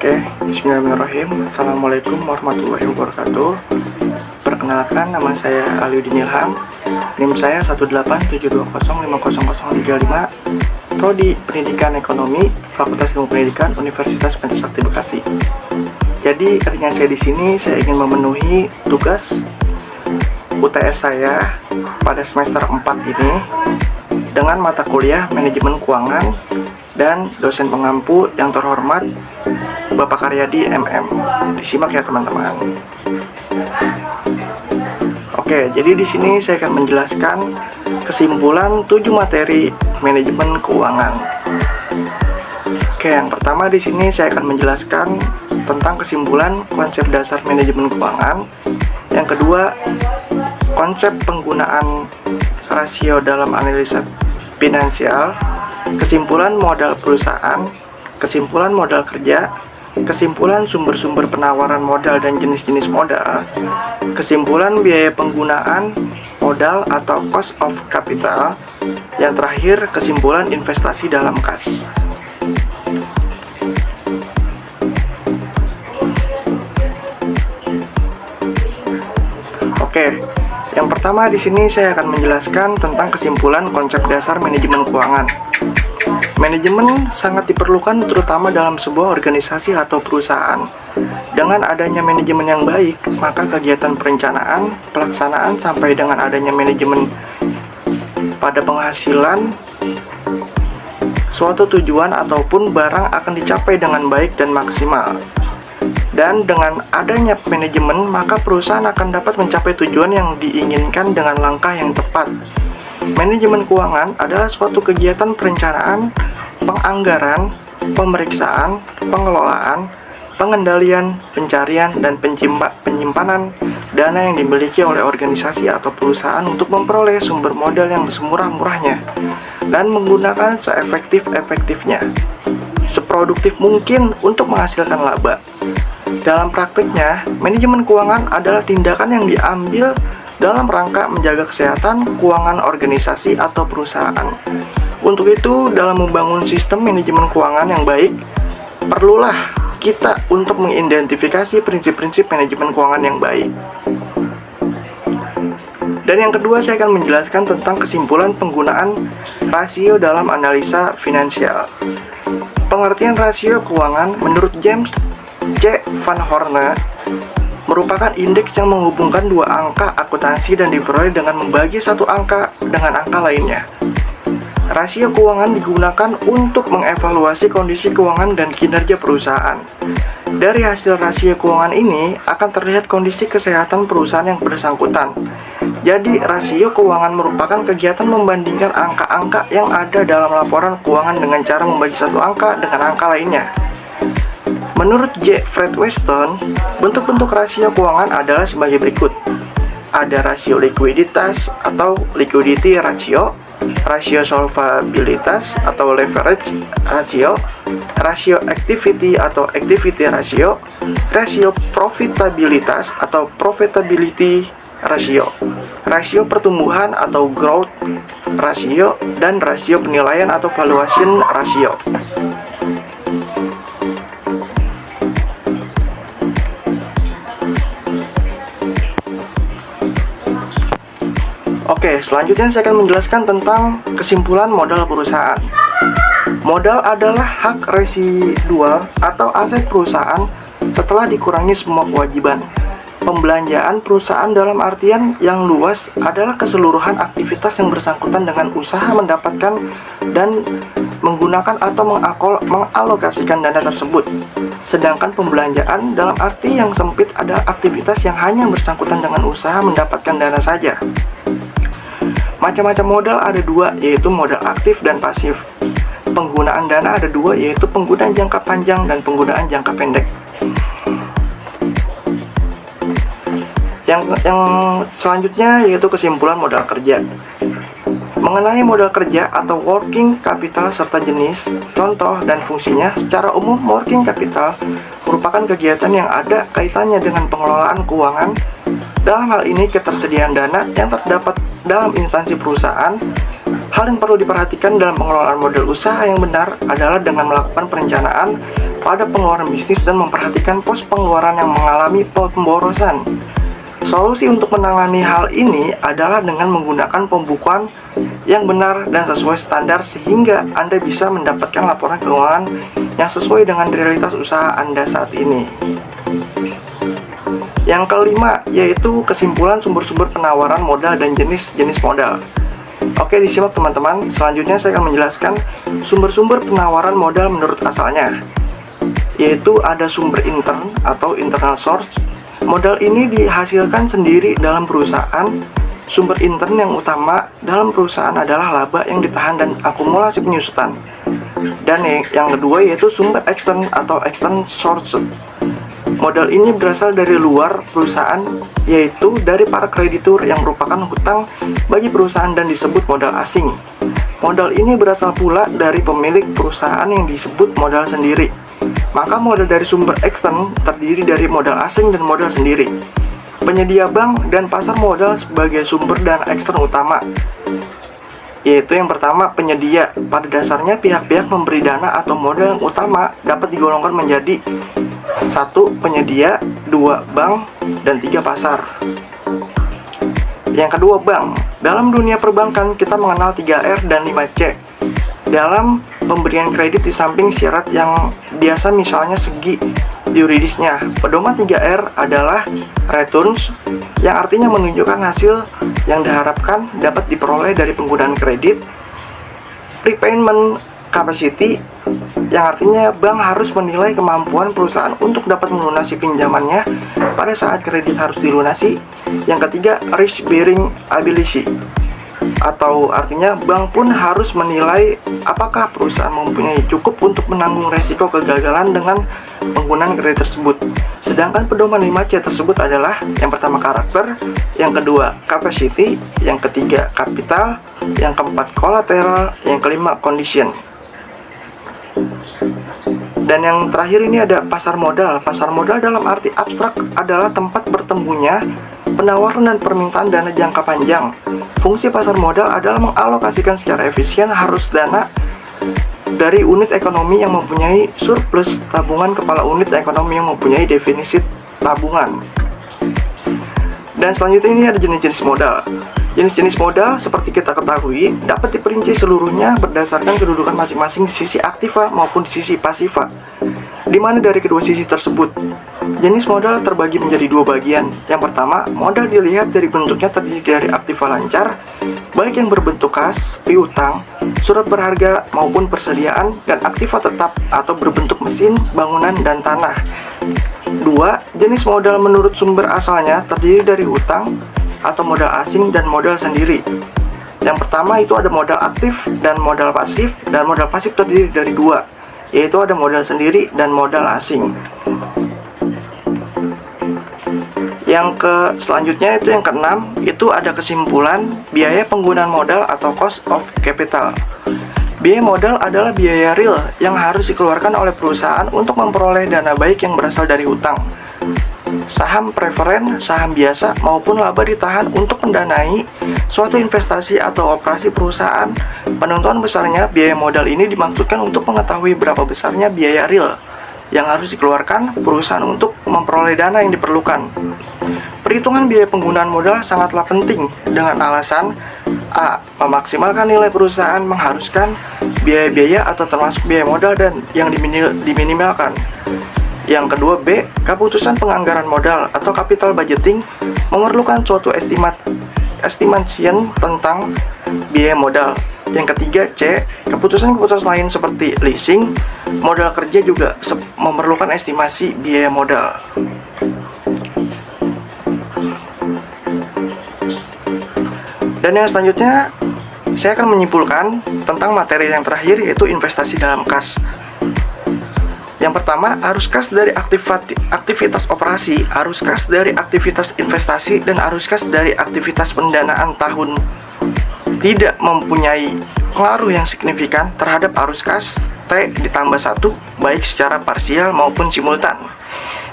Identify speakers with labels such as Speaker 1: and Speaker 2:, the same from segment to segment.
Speaker 1: Oke, bismillahirrahmanirrahim. Assalamualaikum warahmatullahi wabarakatuh. Perkenalkan, nama saya Aliuddin Ilham. NIM saya 18720500035, Prodi Pendidikan Ekonomi, Fakultas Ilmu Pendidikan, Universitas Pentasakti Bekasi. Jadi, artinya saya di sini saya ingin memenuhi tugas UTS saya pada semester 4 ini dengan mata kuliah Manajemen Keuangan dan dosen pengampu yang terhormat Bapak Karyadi MM. Disimak ya teman-teman. Oke, jadi di sini saya akan menjelaskan kesimpulan 7 materi manajemen keuangan. Oke, yang pertama di sini saya akan menjelaskan tentang kesimpulan konsep dasar manajemen keuangan. Yang kedua, konsep penggunaan rasio dalam analisa finansial, kesimpulan modal perusahaan, kesimpulan modal kerja, kesimpulan sumber-sumber penawaran modal dan jenis-jenis modal, kesimpulan biaya penggunaan modal atau cost of capital, yang terakhir kesimpulan investasi dalam kas. Oke, yang pertama di sini saya akan menjelaskan tentang kesimpulan konsep dasar manajemen keuangan. Manajemen sangat diperlukan terutama dalam sebuah organisasi atau perusahaan. Dengan adanya manajemen yang baik, maka kegiatan perencanaan, pelaksanaan sampai dengan adanya manajemen pada penghasilan suatu tujuan ataupun barang akan dicapai dengan baik dan maksimal. Dan dengan adanya manajemen, maka perusahaan akan dapat mencapai tujuan yang diinginkan dengan langkah yang tepat. Manajemen keuangan adalah suatu kegiatan perencanaan, penganggaran, pemeriksaan, pengelolaan, pengendalian, pencarian, dan penyimpanan dana yang dimiliki oleh organisasi atau perusahaan untuk memperoleh sumber modal yang semurah-murahnya dan menggunakan seefektif-efektifnya, seproduktif mungkin untuk menghasilkan laba. Dalam praktiknya, manajemen keuangan adalah tindakan yang diambil dalam rangka menjaga kesehatan keuangan organisasi atau perusahaan. Untuk itu, dalam membangun sistem manajemen keuangan yang baik, perlulah kita untuk mengidentifikasi prinsip-prinsip manajemen keuangan yang baik. Dan yang kedua, saya akan menjelaskan tentang kesimpulan penggunaan rasio dalam analisa finansial. Pengertian rasio keuangan menurut James C. Van Horne merupakan indeks yang menghubungkan dua angka akuntansi dan diperoleh dengan membagi satu angka dengan angka lainnya. Rasio keuangan digunakan untuk mengevaluasi kondisi keuangan dan kinerja perusahaan. Dari hasil rasio keuangan ini akan terlihat kondisi kesehatan perusahaan yang bersangkutan. Jadi, rasio keuangan merupakan kegiatan membandingkan angka-angka yang ada dalam laporan keuangan dengan cara membagi satu angka dengan angka lainnya. Menurut J. Fred Weston, bentuk-bentuk rasio keuangan adalah sebagai berikut. Ada rasio likuiditas atau liquidity ratio, rasio solvabilitas atau leverage ratio, rasio activity atau activity ratio, rasio profitabilitas atau profitability ratio, rasio pertumbuhan atau growth ratio, dan rasio penilaian atau valuation ratio. Oke, selanjutnya saya akan menjelaskan tentang kesimpulan modal perusahaan. Modal adalah hak residual atau aset perusahaan setelah dikurangi semua kewajiban. Pembelanjaan perusahaan dalam artian yang luas adalah keseluruhan aktivitas yang bersangkutan dengan usaha mendapatkan dan menggunakan atau mengalokasikan dana tersebut. Sedangkan pembelanjaan dalam arti yang sempit adalah aktivitas yang hanya bersangkutan dengan usaha mendapatkan dana saja. Macam-macam modal ada dua, yaitu modal aktif dan pasif. Penggunaan dana ada dua, yaitu penggunaan jangka panjang dan penggunaan jangka pendek. Yang selanjutnya yaitu kesimpulan modal kerja. Mengenai modal kerja atau working capital serta jenis, contoh, dan fungsinya, secara umum working capital merupakan kegiatan yang ada kaitannya dengan pengelolaan keuangan. Dalam hal ini, ketersediaan dana yang terdapat dalam instansi perusahaan. Hal yang perlu diperhatikan dalam pengelolaan modal usaha yang benar adalah dengan melakukan perencanaan, pada pengeluaran bisnis dan memperhatikan pos pengeluaran yang mengalami pemborosan. Solusi untuk menangani hal ini adalah dengan menggunakan pembukuan yang benar dan sesuai standar sehingga Anda bisa mendapatkan laporan keuangan yang sesuai dengan realitas usaha Anda saat ini. Yang kelima, yaitu kesimpulan sumber-sumber penawaran modal dan jenis-jenis modal. Oke, disimak teman-teman. Selanjutnya saya akan menjelaskan sumber-sumber penawaran modal menurut asalnya, yaitu ada sumber intern atau internal source. Modal ini dihasilkan sendiri dalam perusahaan. Sumber intern yang utama dalam perusahaan adalah laba yang ditahan dan akumulasi penyusutan. Dan yang kedua yaitu sumber ekstern atau external source. Modal ini berasal dari luar perusahaan, yaitu dari para kreditur yang merupakan hutang bagi perusahaan dan disebut modal asing. Modal ini berasal pula dari pemilik perusahaan yang disebut modal sendiri. Maka modal dari sumber ekstern terdiri dari modal asing dan modal sendiri. Penyedia bank dan pasar modal sebagai sumber dan ekstern utama, yaitu yang pertama penyedia. Pada dasarnya pihak-pihak memberi dana atau modal yang utama dapat digolongkan menjadi 1. Penyedia, 2. Bank, dan 3. Pasar. Yang kedua, bank. Dalam dunia perbankan kita mengenal 3R dan 5C. Dalam pemberian kredit di samping syarat yang biasa misalnya segi yuridisnya, pedoman 3R adalah returns, yang artinya menunjukkan hasil yang diharapkan dapat diperoleh dari penggunaan kredit, prepayment capacity, yang artinya bank harus menilai kemampuan perusahaan untuk dapat melunasi pinjamannya pada saat kredit harus dilunasi. Yang ketiga, risk bearing ability, atau artinya bank pun harus menilai apakah perusahaan mempunyai cukup untuk menanggung resiko kegagalan dengan penggunaan kredit tersebut. Sedangkan pedoman 5C tersebut adalah yang pertama karakter, yang kedua capacity, yang ketiga capital, yang keempat collateral, yang kelima condition. Dan yang terakhir ini ada pasar modal. Pasar modal dalam arti abstrak adalah tempat bertemunya penawaran dan permintaan dana jangka panjang. Fungsi pasar modal adalah mengalokasikan secara efisien arus dana dari unit ekonomi yang mempunyai surplus tabungan kepala unit ekonomi yang mempunyai defisit tabungan. Dan selanjutnya ini ada jenis-jenis modal. Jenis-jenis modal seperti kita ketahui dapat diperinci seluruhnya berdasarkan kedudukan masing-masing di sisi aktiva maupun di sisi pasiva, di mana dari kedua sisi tersebut jenis modal terbagi menjadi dua bagian. Yang pertama, modal dilihat dari bentuknya terdiri dari aktiva lancar, baik yang berbentuk kas, piutang, surat berharga maupun persediaan, dan aktiva tetap atau berbentuk mesin, bangunan, dan tanah. 2. Jenis modal menurut sumber asalnya terdiri dari hutang atau modal asing dan modal sendiri. Yang pertama itu ada modal aktif dan modal pasif, dan modal pasif terdiri dari dua, yaitu ada modal sendiri dan modal asing. Selanjutnya itu yang keenam, itu ada kesimpulan biaya penggunaan modal atau cost of capital. Biaya modal adalah biaya real yang harus dikeluarkan oleh perusahaan untuk memperoleh dana baik yang berasal dari hutang, saham preferen, saham biasa, maupun laba ditahan untuk mendanai suatu investasi atau operasi perusahaan. Penentuan besarnya biaya modal ini dimaksudkan untuk mengetahui berapa besarnya biaya real yang harus dikeluarkan perusahaan untuk memperoleh dana yang diperlukan. Perhitungan biaya penggunaan modal sangatlah penting dengan alasan A. Memaksimalkan nilai perusahaan mengharuskan biaya-biaya atau termasuk biaya modal dan yang diminimalkan. Yang kedua, B. Keputusan penganggaran modal atau capital budgeting memerlukan suatu estimation tentang biaya modal. Yang ketiga, C. Keputusan-keputusan lain seperti leasing, modal kerja juga memerlukan estimasi biaya modal. Dan yang selanjutnya, saya akan menyimpulkan tentang materi yang terakhir, yaitu investasi dalam kas. Yang pertama, arus kas dari aktivitas operasi, arus kas dari aktivitas investasi, dan arus kas dari aktivitas pendanaan tahun tidak mempunyai pengaruh yang signifikan terhadap arus kas T ditambah 1, baik secara parsial maupun simultan.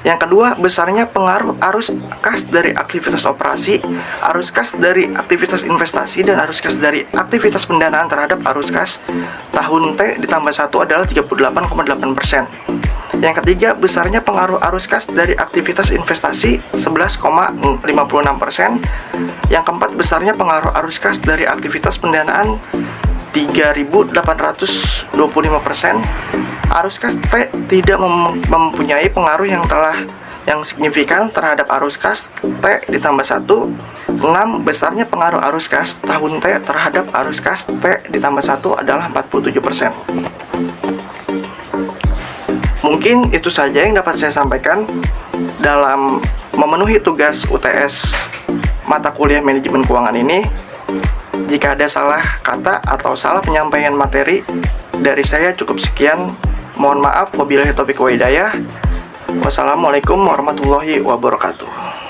Speaker 1: Yang kedua, besarnya pengaruh arus kas dari aktivitas operasi, arus kas dari aktivitas investasi, dan arus kas dari aktivitas pendanaan terhadap arus kas tahun T ditambah 1 adalah 38,8%. Yang ketiga, besarnya pengaruh arus kas dari aktivitas investasi 11,56%. Yang keempat, besarnya pengaruh arus kas dari aktivitas pendanaan 3.825%. Arus kas T tidak mempunyai pengaruh yang signifikan terhadap arus kas T ditambah 1. 6. Besarnya pengaruh arus kas tahun T terhadap arus kas T ditambah 1 adalah 47%. Mungkin itu saja yang dapat saya sampaikan dalam memenuhi tugas UTS mata kuliah manajemen keuangan ini. Jika ada salah kata atau salah penyampaian materi dari saya cukup sekian. Mohon maaf, wabillahi taufiq wa hidayah. Wassalamualaikum warahmatullahi wabarakatuh.